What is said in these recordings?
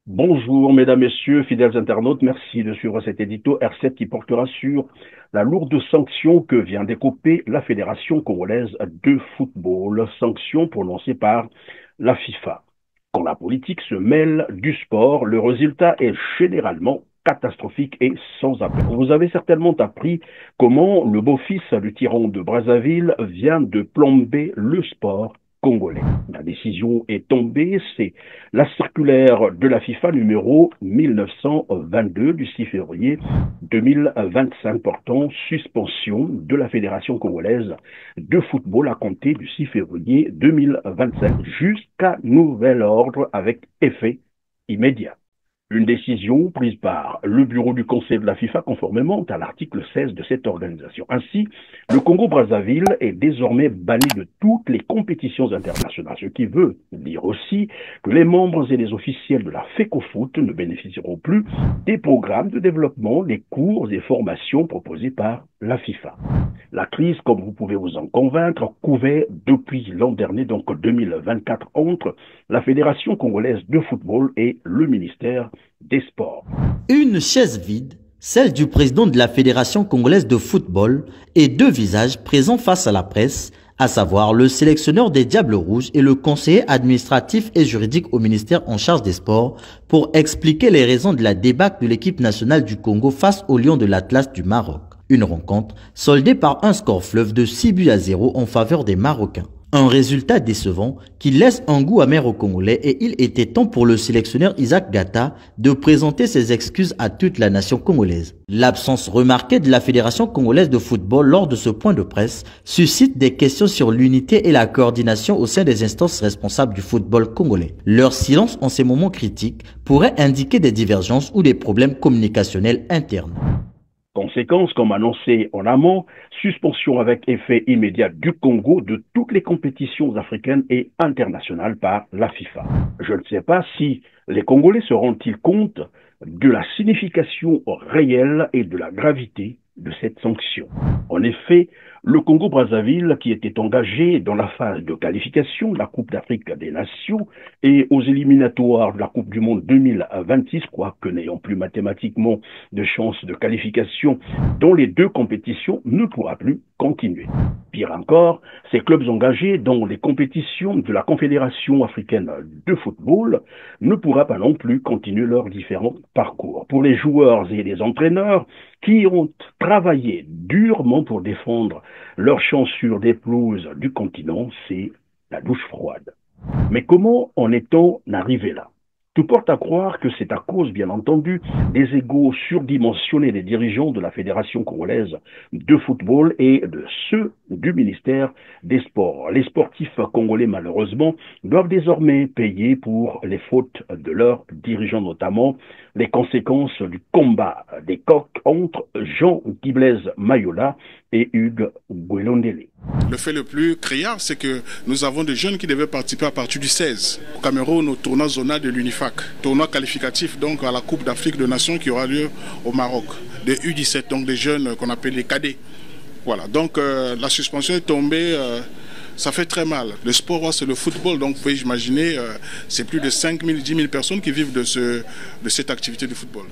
Bonjour mesdames, messieurs, fidèles internautes, merci de suivre cet édito R7 qui portera sur la lourde sanction que vient d'écoper la Fédération congolaise de football, sanction prononcée par la FIFA. Quand la politique se mêle du sport, le résultat est généralement catastrophique et sans appel. Vous avez certainement appris comment le beau-fils du tyran de Brazzaville vient de plomber le sport congolais. La décision est tombée, c'est la circulaire de la FIFA numéro 1922 du 6 février 2025 portant suspension de la Fédération congolaise de football à compter du 6 février 2025 jusqu'à nouvel ordre avec effet immédiat. Une décision prise par le bureau du Conseil de la FIFA conformément à l'article 16 de cette organisation. Ainsi, le Congo-Brazzaville est désormais banni de toutes les compétitions internationales, ce qui veut dire aussi que les membres et les officiels de la FECOFOOT ne bénéficieront plus des programmes de développement, des cours et formations proposés par la FIFA. La crise, comme vous pouvez vous en convaincre, couvait depuis l'an dernier, donc 2024, entre la Fédération congolaise de football et le ministère des Sports. Une chaise vide, celle du président de la Fédération congolaise de football, et deux visages présents face à la presse, à savoir le sélectionneur des Diables Rouges et le conseiller administratif et juridique au ministère en charge des sports, pour expliquer les raisons de la débâcle de l'équipe nationale du Congo face aux Lions de l'Atlas du Maroc. Une rencontre soldée par un score fleuve de 6-0 en faveur des Marocains. Un résultat décevant qui laisse un goût amer aux Congolais, et il était temps pour le sélectionneur Isaac Gata de présenter ses excuses à toute la nation congolaise. L'absence remarquée de la Fédération congolaise de football lors de ce point de presse suscite des questions sur l'unité et la coordination au sein des instances responsables du football congolais. Leur silence en ces moments critiques pourrait indiquer des divergences ou des problèmes communicationnels internes. Conséquence, comme annoncé en amont, suspension avec effet immédiat du Congo de toutes les compétitions africaines et internationales par la FIFA. Je ne sais pas si les Congolais se rendent-ils compte de la signification réelle et de la gravité de cette sanction. En effet, le Congo-Brazzaville, qui était engagé dans la phase de qualification de la Coupe d'Afrique des Nations et aux éliminatoires de la Coupe du Monde 2026, quoique n'ayant plus mathématiquement de chance de qualification dans les deux compétitions, ne pourra plus continuer. Pire encore, ces clubs engagés dans les compétitions de la Confédération africaine de football ne pourra pas non plus continuer leurs différents parcours. Pour les joueurs et les entraîneurs qui ont travaillé durement pour défendre leur chance sur des pelouses du continent, c'est la douche froide. Mais comment en est-on arrivé là? Tout porte à croire que c'est à cause, bien entendu, des égos surdimensionnés des dirigeants de la Fédération congolaise de football et de ceux du ministère des Sports. Les sportifs congolais, malheureusement, doivent désormais payer pour les fautes de leurs dirigeants, notamment les conséquences du combat des coqs entre Jean-Guy Blaise Mayola et Hugues Gwelondele. Le fait le plus criard, c'est que nous avons des jeunes qui devaient participer à partir du 16 au Cameroun au tournoi zonal de l'UNIFAC, tournoi qualificatif donc à la Coupe d'Afrique des Nations qui aura lieu au Maroc, des U17, donc des jeunes qu'on appelle les cadets. Voilà, donc la suspension est tombée, ça fait très mal. Le sport, c'est le football, donc vous pouvez imaginer, c'est plus de 5 000, 10 000 personnes qui vivent de cette activité du football.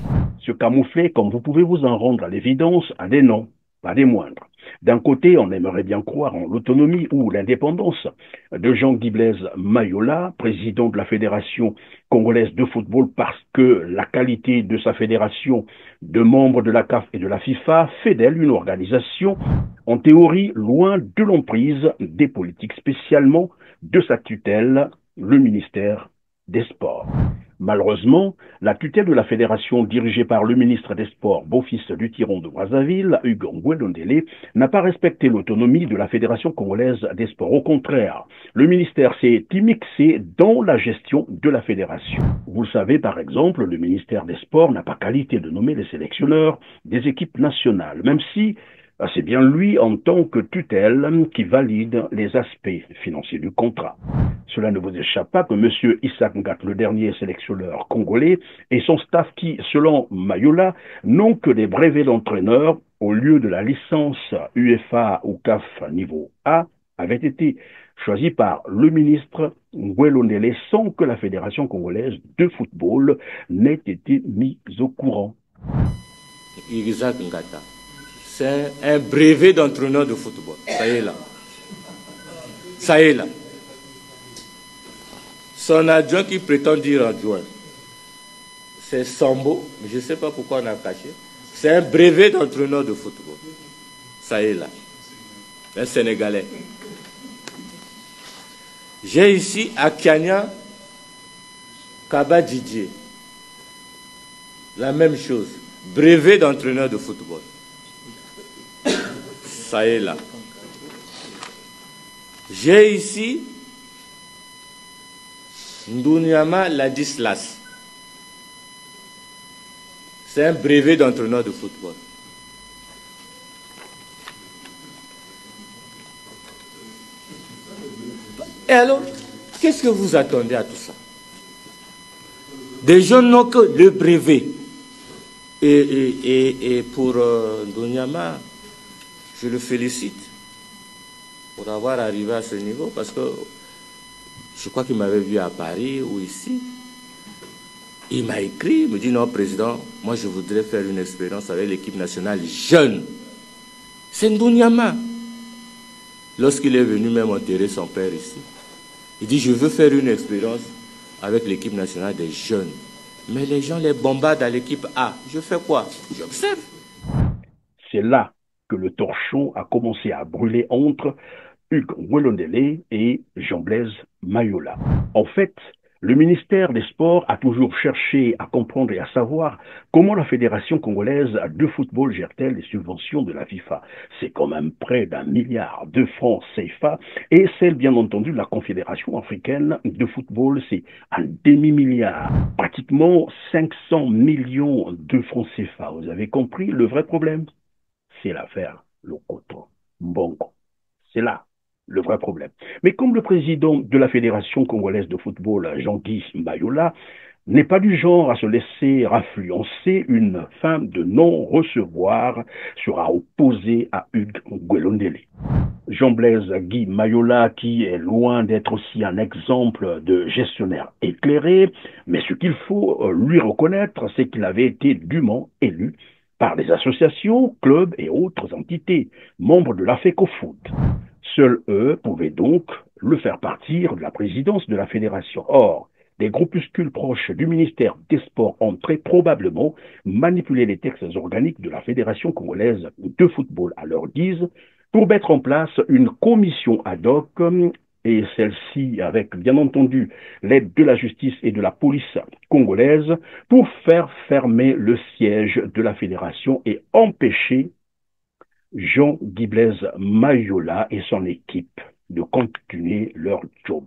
Se camoufler, comme vous pouvez vous en rendre à l'évidence, à des noms, pas des moindres. D'un côté, on aimerait bien croire en l'autonomie ou l'indépendance de Jean-Guy Blaise Mayola, président de la Fédération congolaise de football, parce que la qualité de sa fédération de membres de la CAF et de la FIFA fait d'elle une organisation, en théorie, loin de l'emprise des politiques, spécialement de sa tutelle, le ministère des Sports. Malheureusement, la tutelle de la fédération dirigée par le ministre des Sports, beau-fils du tyran de Brazzaville, Hugues Gwelondele, n'a pas respecté l'autonomie de la Fédération congolaise des Sports. Au contraire, le ministère s'est immixé dans la gestion de la fédération. Vous le savez, par exemple, le ministère des Sports n'a pas qualité de nommer les sélectionneurs des équipes nationales, même si C'est bien lui, en tant que tutelle, qui valide les aspects financiers du contrat. Cela ne vous échappe pas que M. Issa Ngat, le dernier sélectionneur congolais, et son staff qui, selon Mayola, n'ont que des brevets d'entraîneur au lieu de la licence UEFA ou CAF niveau A, avaient été choisis par le ministre Nguelo Ndele sans que la Fédération congolaise de football n'ait été mise au courant. Issa Ngata, c'est un brevet d'entraîneur de football. Ça y est là. Ça y est là. Son adjoint qui prétend dire adjoint, c'est Sambo, mais je ne sais pas pourquoi on a caché. C'est un brevet d'entraîneur de football. Ça y est là. Un Sénégalais. J'ai ici Akianya Kaba Didier. La même chose. Brevet d'entraîneur de football. Ça y est là. J'ai ici Ndunyama Ladislas. C'est un brevet d'entraîneur de football. Et alors, qu'est-ce que vous attendez à tout ça? Des gens n'ont que le brevet. Et pour Ndunyama, je le félicite pour avoir arrivé à ce niveau, parce que je crois qu'il m'avait vu à Paris ou ici. Il m'a écrit, il me dit non, président, moi je voudrais faire une expérience avec l'équipe nationale jeune. C'est Ndunyama. Lorsqu'il est venu même enterrer son père ici, il dit je veux faire une expérience avec l'équipe nationale des jeunes. Mais les gens les bombardent à l'équipe A. Je fais quoi? J'observe. C'est là que le torchon a commencé à brûler entre Hugues Nguelo Ndele et Jean-Blaise Mayola. En fait, le ministère des Sports a toujours cherché à comprendre et à savoir comment la Fédération congolaise de football gère-t-elle les subventions de la FIFA. C'est quand même près d'1 milliard de francs CFA, et celle bien entendu de la Confédération africaine de football, c'est un demi-milliard, pratiquement 500 millions de francs CFA. Vous avez compris le vrai problème? C'est l'affaire Lokoto Mbongo. C'est là le vrai problème. Mais comme le président de la Fédération congolaise de football, Jean-Guy Mayola, n'est pas du genre à se laisser influencer, une fin de non-recevoir sera opposée à Hugues Nguelo Ndele. Jean-Blaise Guy Mayola, qui est loin d'être aussi un exemple de gestionnaire éclairé, mais ce qu'il faut lui reconnaître, c'est qu'il avait été dûment élu par les associations, clubs et autres entités, membres de la FECOFOOT. Seuls eux pouvaient donc le faire partir de la présidence de la fédération. Or, des groupuscules proches du ministère des Sports ont très probablement manipulé les textes organiques de la Fédération congolaise de football à leur guise pour mettre en place une commission ad hoc, et celle-ci avec bien entendu l'aide de la justice et de la police congolaise, pour faire fermer le siège de la fédération et empêcher Jean-Guy Blaise Mayola et son équipe de continuer leur job.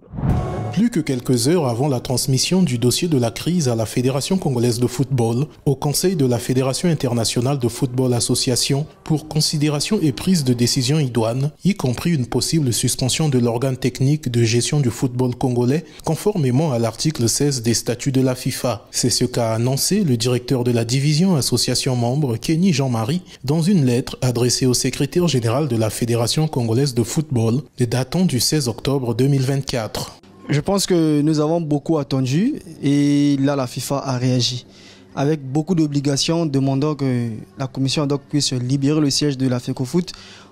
Plus que quelques heures avant la transmission du dossier de la crise à la Fédération congolaise de football, au Conseil de la Fédération internationale de football association, pour considération et prise de décision idoine, y compris une possible suspension de l'organe technique de gestion du football congolais, conformément à l'article 16 des statuts de la FIFA. C'est ce qu'a annoncé le directeur de la division association membre, Kenny Jean-Marie, dans une lettre adressée au secrétaire général de la Fédération congolaise de football, datant du 16 octobre 2024. Je pense que nous avons beaucoup attendu et là la FIFA a réagi avec beaucoup d'obligations demandant que la commission ad hoc puisse libérer le siège de la FECOFOOT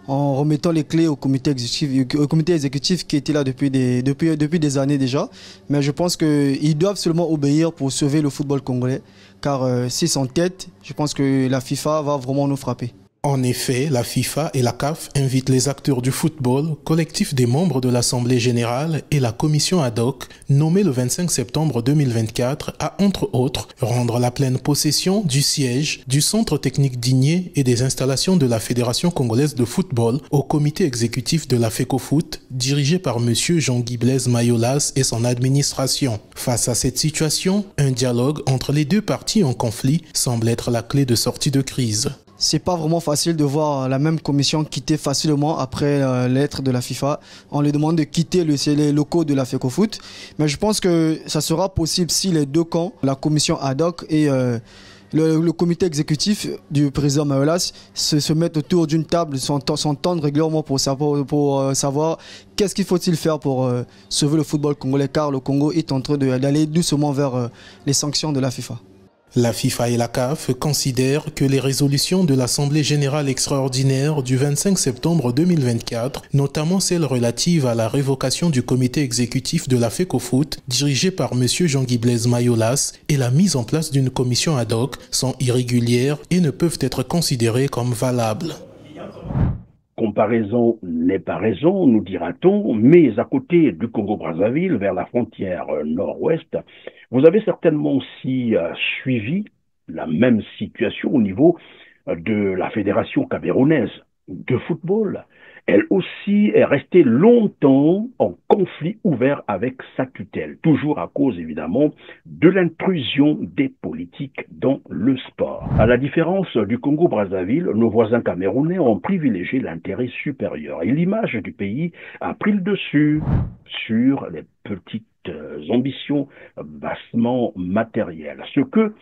en remettant les clés au comité exécutif qui était là depuis des années déjà. Mais je pense qu'ils doivent seulement obéir pour sauver le football congolais, car s'ils s'entêtent, je pense que la FIFA va vraiment nous frapper. En effet, la FIFA et la CAF invitent les acteurs du football, collectif des membres de l'Assemblée générale et la commission ad hoc, nommée le 25 septembre 2024, à, entre autres, rendre la pleine possession du siège, du centre technique d'Igné et des installations de la Fédération congolaise de football au comité exécutif de la FECOFOOT, dirigé par M. Jean-Guy Blaise Mayola et son administration. Face à cette situation, un dialogue entre les deux parties en conflit semble être la clé de sortie de crise. c'est pas vraiment facile de voir la même commission quitter facilement après l'être de la FIFA. On lui demande de quitter les locaux de la FECOFOOT. Mais je pense que ça sera possible si les deux camps, la commission ad hoc et le comité exécutif du président Mayolas, se mettent autour d'une table, s'entendent régulièrement pour savoir qu'est-ce qu'il faut-il faire pour sauver le football congolais, car le Congo est en train d'aller doucement vers les sanctions de la FIFA. La FIFA et la CAF considèrent que les résolutions de l'Assemblée générale extraordinaire du 25 septembre 2024, notamment celles relatives à la révocation du comité exécutif de la FECOFOOT, dirigé par M. Jean-Guy Blaise Mayolas, et la mise en place d'une commission ad hoc, sont irrégulières et ne peuvent être considérées comme valables. Comparaison n'est pas raison, nous dira-t-on, mais à côté du Congo-Brazzaville, vers la frontière nord-ouest, vous avez certainement aussi suivi la même situation au niveau de la Fédération camerounaise de football. Elle aussi est restée longtemps en conflit ouvert avec sa tutelle, toujours à cause évidemment de l'intrusion des politiques dans le sport. À la différence du Congo-Brazzaville, nos voisins camerounais ont privilégié l'intérêt supérieur et l'image du pays a pris le dessus sur les petites ambitions bassement matérielles, ce que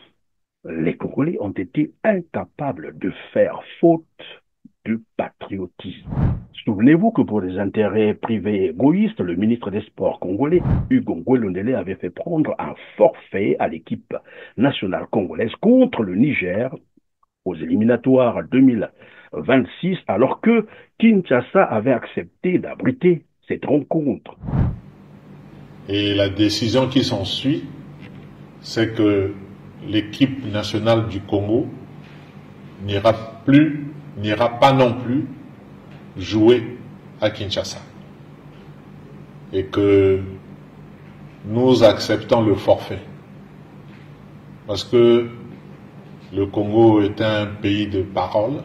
les Congolais ont été incapables de faire faute de patriotisme. Souvenez-vous que pour des intérêts privés égoïstes, le ministre des Sports congolais, Hugo Ngouélondélé, avait fait prendre un forfait à l'équipe nationale congolaise contre le Niger aux éliminatoires 2026, alors que Kinshasa avait accepté d'abriter cette rencontre. Et la décision qui s'ensuit, c'est que l'équipe nationale du Congo n'ira pas non plus jouer à Kinshasa. Et que nous acceptons le forfait. Parce que le Congo est un pays de parole.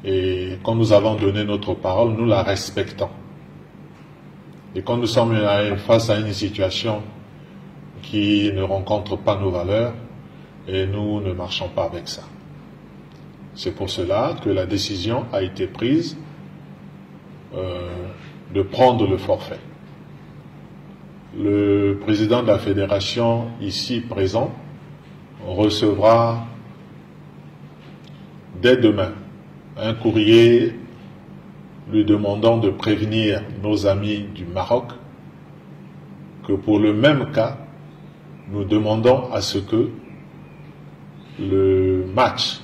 Et quand nous avons donné notre parole, nous la respectons. Et quand nous sommes face à une situation qui ne rencontre pas nos valeurs, et nous ne marchons pas avec ça. C'est pour cela que la décision a été prise de prendre le forfait. Le président de la fédération, ici présent, recevra dès demain un courrier lui demandant de prévenir nos amis du Maroc que pour le même cas, nous demandons à ce que le match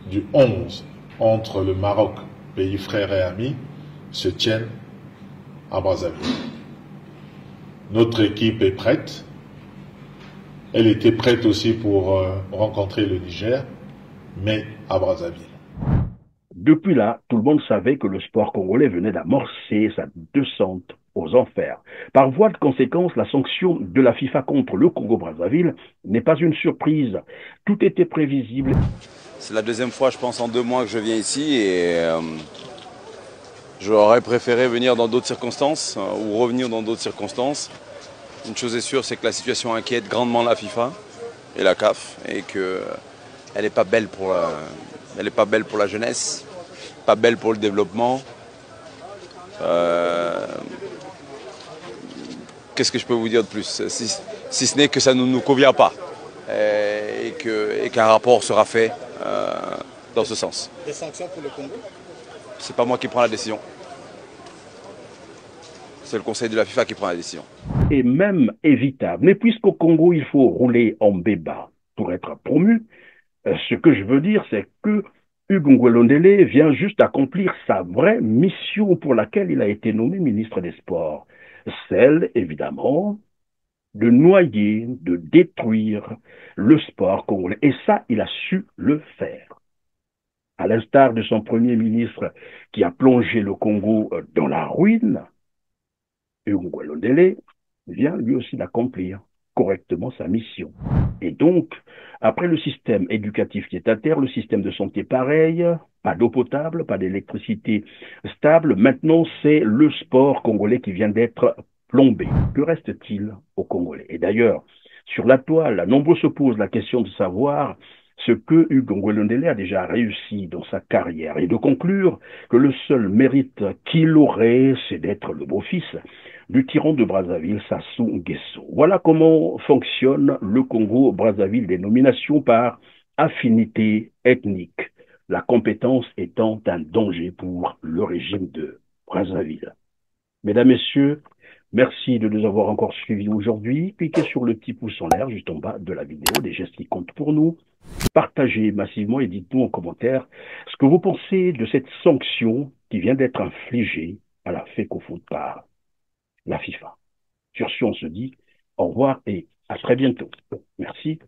du 11 entre le Maroc, pays frère et ami, se tienne à Brazzaville. Notre équipe est prête. Elle était prête aussi pour rencontrer le Niger, mais à Brazzaville. Depuis là, tout le monde savait que le sport congolais venait d'amorcer sa descente aux enfers. Par voie de conséquence, la sanction de la FIFA contre le Congo-Brazzaville n'est pas une surprise. Tout était prévisible. C'est la deuxième fois, je pense, en 2 mois que je viens ici et j'aurais préféré venir dans d'autres circonstances ou revenir dans d'autres circonstances. Une chose est sûre, c'est que la situation inquiète grandement la FIFA et la CAF et qu'elle n'est pas belle pour la jeunesse, pas belle pour le développement. Qu'est-ce que je peux vous dire de plus, si ce n'est que ça ne nous convient pas et qu'un rapport sera fait dans ce sens. Des sanctions pour le Congo? C'est pas moi qui prends la décision. C'est le conseil de la FIFA qui prend la décision. Et même évitable. Mais puisqu'au Congo, il faut rouler en béba pour être promu, ce que je veux dire, c'est que Hugo Ngouélondélé vient juste accomplir sa vraie mission pour laquelle il a été nommé ministre des Sports. Celle, évidemment, de noyer, de détruire le sport congolais. Et ça, il a su le faire. À l'instar de son premier ministre qui a plongé le Congo dans la ruine, Hugo Ngouélondélé vient lui aussi d'accomplir correctement sa mission. Et donc, après le système éducatif qui est à terre, le système de santé pareil, pas d'eau potable, pas d'électricité stable, maintenant c'est le sport congolais qui vient d'être plombé. Que reste-t-il aux Congolais? Et d'ailleurs, sur la toile, nombreux se posent la question de savoir ce que Hugo Ngouélondélé a déjà réussi dans sa carrière et de conclure que le seul mérite qu'il aurait, c'est d'être le beau-fils du tyran de Brazzaville, Sassou Nguesso. Voilà comment fonctionne le Congo-Brazzaville, des nominations par affinité ethnique, la compétence étant un danger pour le régime de Brazzaville. Mesdames, Messieurs, merci de nous avoir encore suivis aujourd'hui. Cliquez sur le petit pouce en l'air juste en bas de la vidéo, des gestes qui comptent pour nous. Partagez massivement et dites-nous en commentaire ce que vous pensez de cette sanction qui vient d'être infligée à la FECOFOOT par la FIFA. Sur ce, on se dit au revoir et à très bientôt. Merci.